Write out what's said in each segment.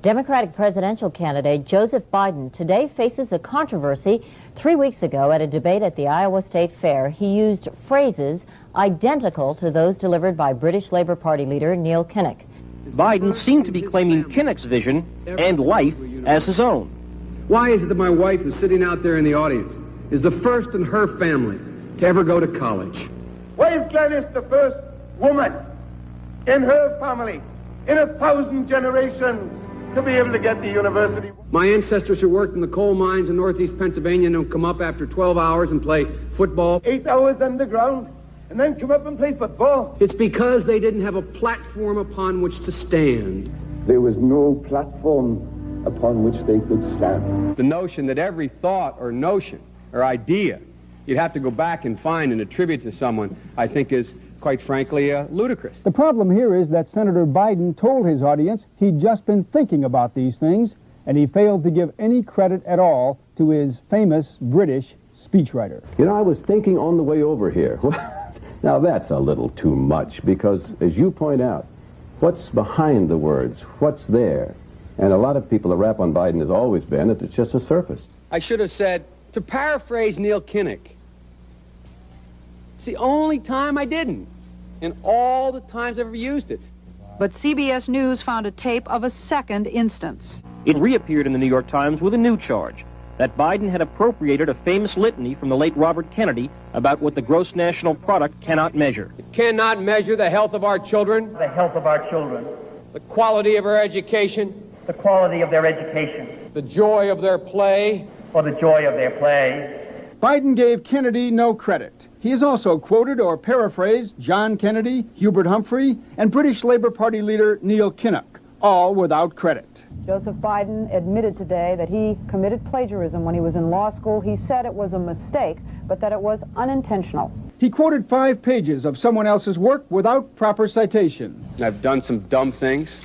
Democratic presidential candidate Joseph Biden today faces a controversy. 3 weeks ago at a debate at the Iowa State Fair, he used phrases identical to those delivered by British Labour Party leader Neil Kinnock. Biden seemed to be claiming Kinnock's vision and life as his own. Why is it that my wife, who's sitting out there in the audience, is the first in her family to ever go to college? Why is Gladys the first woman in her family in 1,000 generations to be able to get to university? My ancestors who worked in the coal mines in northeast Pennsylvania don't come up after 12 hours and play football. 8 hours underground and then come up and play football. It's because they didn't have a platform upon which to stand. There was no platform upon which they could stand. The notion that every thought or notion or idea you'd have to go back and find and attribute to someone, I think is, quite frankly, ludicrous. The problem here is that Senator Biden told his audience he'd just been thinking about these things, and he failed to give any credit at all to his famous British speechwriter. You know, I was thinking on the way over here. Now, that's a little too much, because, as you point out, what's behind the words? What's there? And a lot of people, the rap on Biden has always been that it's just a surface. I should have said, to paraphrase Neil Kinnock, it's the only time I didn't, and all the times I've ever used it. But CBS News found a tape of a second instance. It reappeared in the New York Times with a new charge, that Biden had appropriated a famous litany from the late Robert Kennedy about what the gross national product cannot measure. It cannot measure the health of our children, The health of our children, the quality of our education, the quality of their education, the joy of their play, or the joy of their play. Biden gave Kennedy no credit. He has also quoted or paraphrased John Kennedy, Hubert Humphrey, and British Labour Party leader Neil Kinnock, all without credit. Joseph Biden admitted today that he committed plagiarism when he was in law school. He said it was a mistake, but that it was unintentional. He quoted 5 pages of someone else's work without proper citation. I've done some dumb things,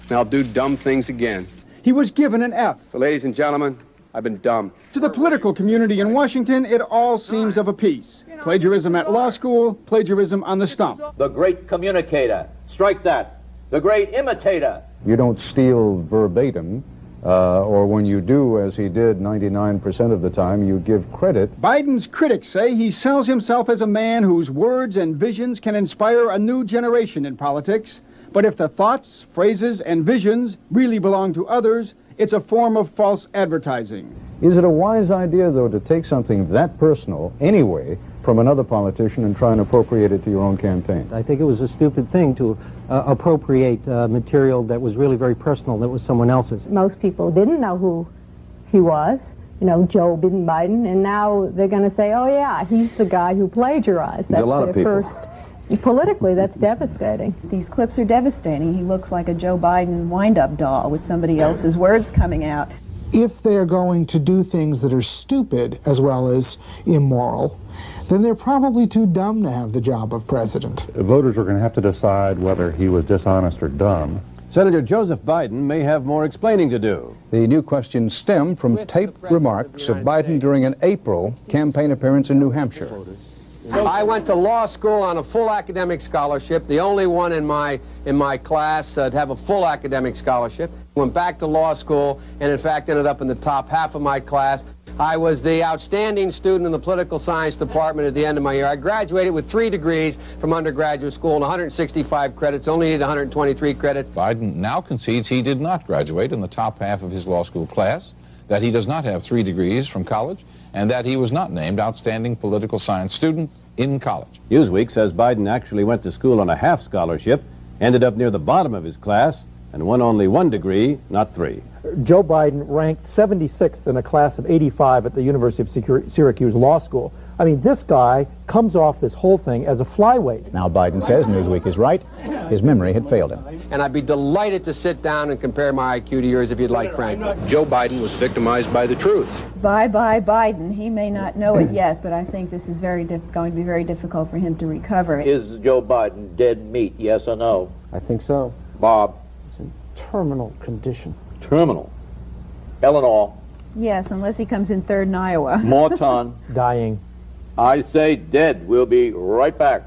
and I'll do dumb things again. He was given an F. So, ladies and gentlemen, I've been dumb. To the political community in Washington, it all seems of a piece. Plagiarism at law school, plagiarism on the stump. The great communicator. Strike that. The great imitator. You don't steal verbatim, or when you do, as he did 99% of the time, you give credit. Biden's critics say he sells himself as a man whose words and visions can inspire a new generation in politics. But if the thoughts, phrases, and visions really belong to others, it's a form of false advertising. Is it a wise idea, though, to take something that personal, anyway, from another politician and try and appropriate it to your own campaign? I think it was a stupid thing to appropriate material that was really very personal, that was someone else's. Most people didn't know who he was, you know, Joe Biden, and now they're going to say, oh yeah, he's the guy who plagiarized. That's a lot of people. Politically, that's devastating. These clips are devastating. He looks like a Joe Biden wind-up doll with somebody else's words coming out. If they're going to do things that are stupid as well as immoral, then they're probably too dumb to have the job of president. Voters are going to have to decide whether he was dishonest or dumb. Senator Joseph Biden may have more explaining to do. The new questions stem from taped remarks of Biden during an April campaign appearance in New Hampshire. I went to law school on a full academic scholarship, the only one in my class to have a full academic scholarship. Went back to law school and in fact ended up in the top half of my class. I was the outstanding student in the political science department at the end of my year. I graduated with 3 degrees from undergraduate school and 165 credits, only needed 123 credits. Biden now concedes he did not graduate in the top half of his law school class, that he does not have 3 degrees from college, and that he was not named outstanding political science student in college. Newsweek says Biden actually went to school on a half scholarship, ended up near the bottom of his class, and won only 1 degree, not 3. Joe Biden ranked 76th in a class of 85 at the University of Syracuse Law School. I mean, this guy comes off this whole thing as a flyweight. Now Biden says Newsweek is right. His memory had failed him. And I'd be delighted to sit down and compare my IQ to yours if you'd like, Frank. Joe Biden was victimized by the truth. Bye-bye Biden. He may not know it yet, but I think this is going to be very difficult for him to recover. Is Joe Biden dead meat, yes or no? I think so. Bob? It's in terminal condition. Terminal. Eleanor? Yes, unless he comes in third in Iowa. Morton? Dying. I say dead. We'll be right back.